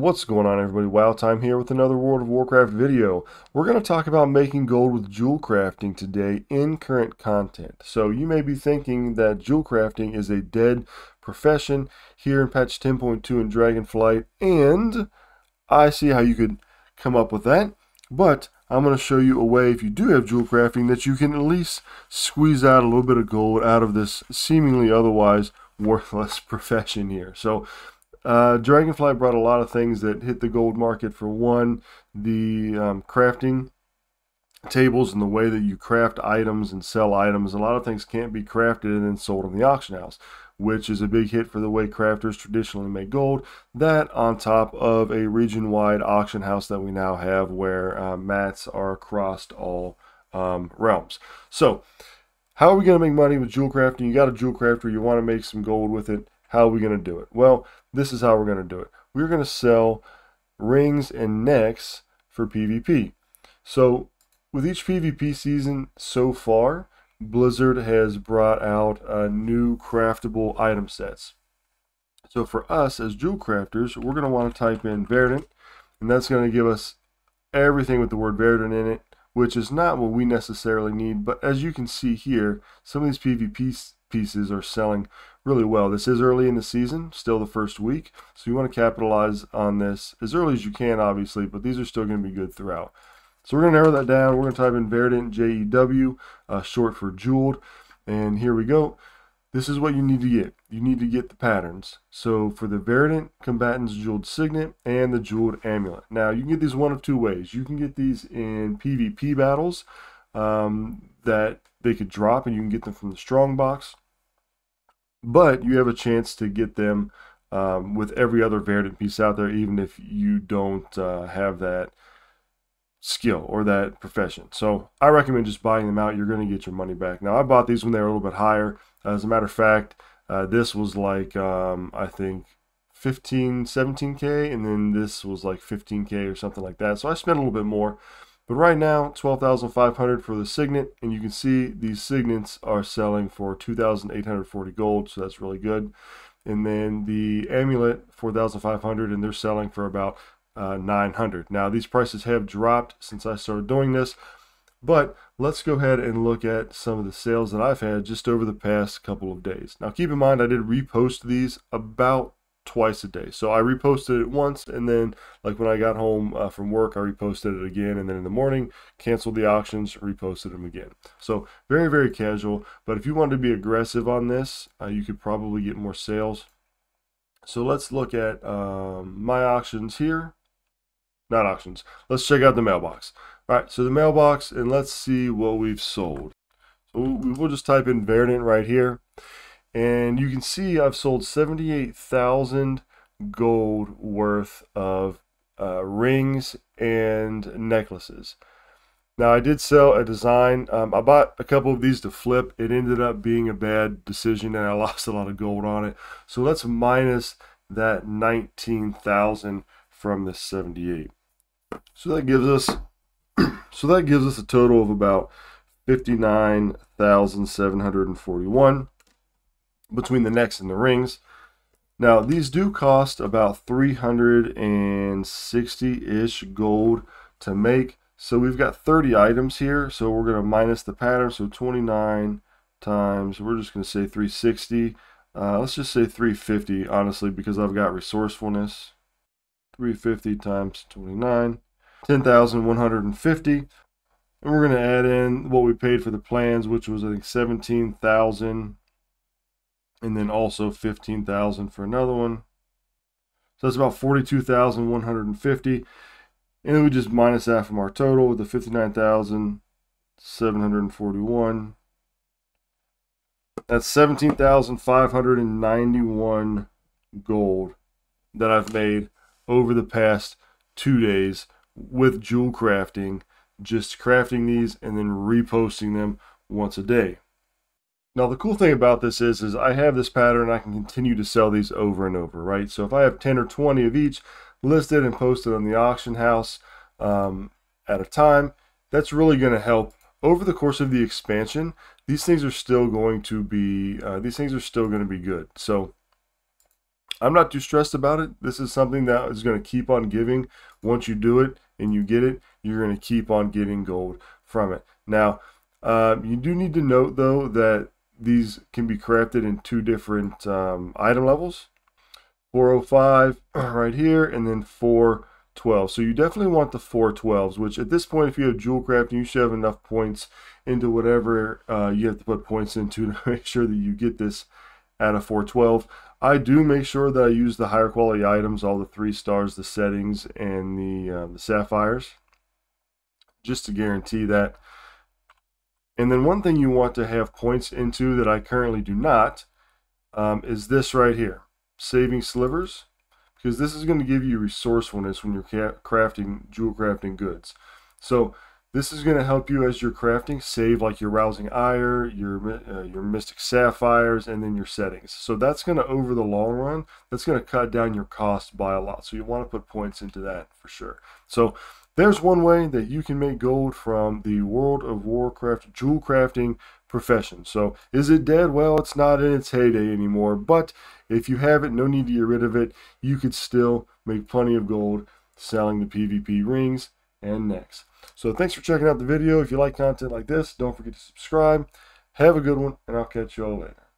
What's going on, everybody? Wow Time here with another World of Warcraft video. We're going to talk about making gold with jewel crafting today in current content. So you may be thinking that jewel crafting is a dead profession here in patch 10.2 in Dragonflight, and I see how you could come up with that, but I'm going to show you a way, if you do have jewel crafting, that you can at least squeeze out a little bit of gold out of this seemingly otherwise worthless profession here. So Dragonflight brought a lot of things that hit the gold market. For one, the crafting tables and the way that you craft items and sell items. A lot of things can't be crafted and then sold in the auction house, which is a big hit for the way crafters traditionally make gold. That on top of a region-wide auction house that we now have, where mats are across all realms. So how are we going to make money with jewel crafting? You got a jewel crafter, you want to make some gold with it. How are we going to do it? Well, this is how we're going to do it. We're going to sell rings and necks for PvP. So with each PvP season so far, Blizzard has brought out new craftable item sets. So for us as jewel crafters, we're going to want to type in Verdant, and that's going to give us everything with the word Verdant in it, which is not what we necessarily need. But as you can see here, some of these PvP pieces are selling really well. This is early in the season, still the first week, so you want to capitalize on this as early as you can, obviously, but these are still going to be good throughout. So we're going to narrow that down. We're going to type in Verdant, J-E-W, short for jeweled, and here we go. This is what you need to get. You need to get the patterns. So for the Verdant Combatant's Jeweled Signet and the Jeweled Amulet. Now you can get these one of two ways. You can get these in PvP battles that they could drop, and you can get them from the strong box. But you have a chance to get them with every other Verdant piece out there, even if you don't have that skill or that profession. So I recommend just buying them out. You're going to get your money back. Now I bought these when they were a little bit higher. As a matter of fact, this was like I think 17K, and then this was like 15K or something like that. So I spent a little bit more. But right now, 12,500 for the signet, and you can see these signets are selling for 2,840 gold, so that's really good. And then the amulet, 4,500, and they're selling for about 900. Now these prices have dropped since I started doing this, but let's go ahead and look at some of the sales that I've had just over the past couple of days. Now keep in mind, I did repost these about twice a day. So I reposted it once, and then like when I got home from work, I reposted it again, and then in the morning canceled the auctions, reposted them again. So very, very casual. But if you wanted to be aggressive on this, you could probably get more sales. So let's look at my auctions here. Not auctions. Let's check out the mailbox. All right, so the mailbox, and let's see what we've sold. So we'll just type in Verdant right here, and you can see I've sold 78,000 gold worth of rings and necklaces. Now I did sell a design. I bought a couple of these to flip. It ended up being a bad decision, and I lost a lot of gold on it. So let's minus that 19,000 from the 78. So that gives us a total of about 59,741 between the necks and the rings. Now these do cost about 360-ish gold to make. So we've got 30 items here. So we're going to minus the pattern. So 29 times, we're just going to say 360. Let's just say 350, honestly, because I've got resourcefulness. 350 times 29, 10,150. And we're going to add in what we paid for the plans, which was I think 17,000, and then also 15,000 for another one. So that's about 42,150. And then we just minus that from our total with the 59,741. That's 17,591 gold that I've made over the past 2 days with jewel crafting, just crafting these and then reposting them once a day. Now the cool thing about this is I have this pattern. I can continue to sell these over and over, right? So if I have 10 or 20 of each listed and posted on the auction house at a time, that's really going to help over the course of the expansion. These things are still going to be good. So I'm not too stressed about it. This is something that is going to keep on giving. Once you do it and you get it, you're going to keep on getting gold from it. Now, you do need to note, though, that these can be crafted in two different item levels. 405 right here, and then 412. So you definitely want the 412s, which at this point, if you have jewel crafting, you should have enough points into whatever you have to put points into to make sure that you get this at a 412. I do make sure that I use the higher quality items, all the 3 stars, the settings, and the sapphires, just to guarantee that. And then one thing you want to have points into that I currently do not is this right here, saving slivers, because this is going to give you resourcefulness when you're crafting jewel crafting goods. So this is going to help you as you're crafting save like your rousing ire, your mystic sapphires, and then your settings. So that's going to, over the long run, that's going to cut down your cost by a lot. So you want to put points into that for sure. So there's one way that you can make gold from the World of Warcraft jewel crafting profession. So is it dead? Well, it's not in its heyday anymore, but if you have it, no need to get rid of it. You could still make plenty of gold selling the PvP rings and necks. So thanks for checking out the video. If you like content like this, don't forget to subscribe. Have a good one, and I'll catch you all later.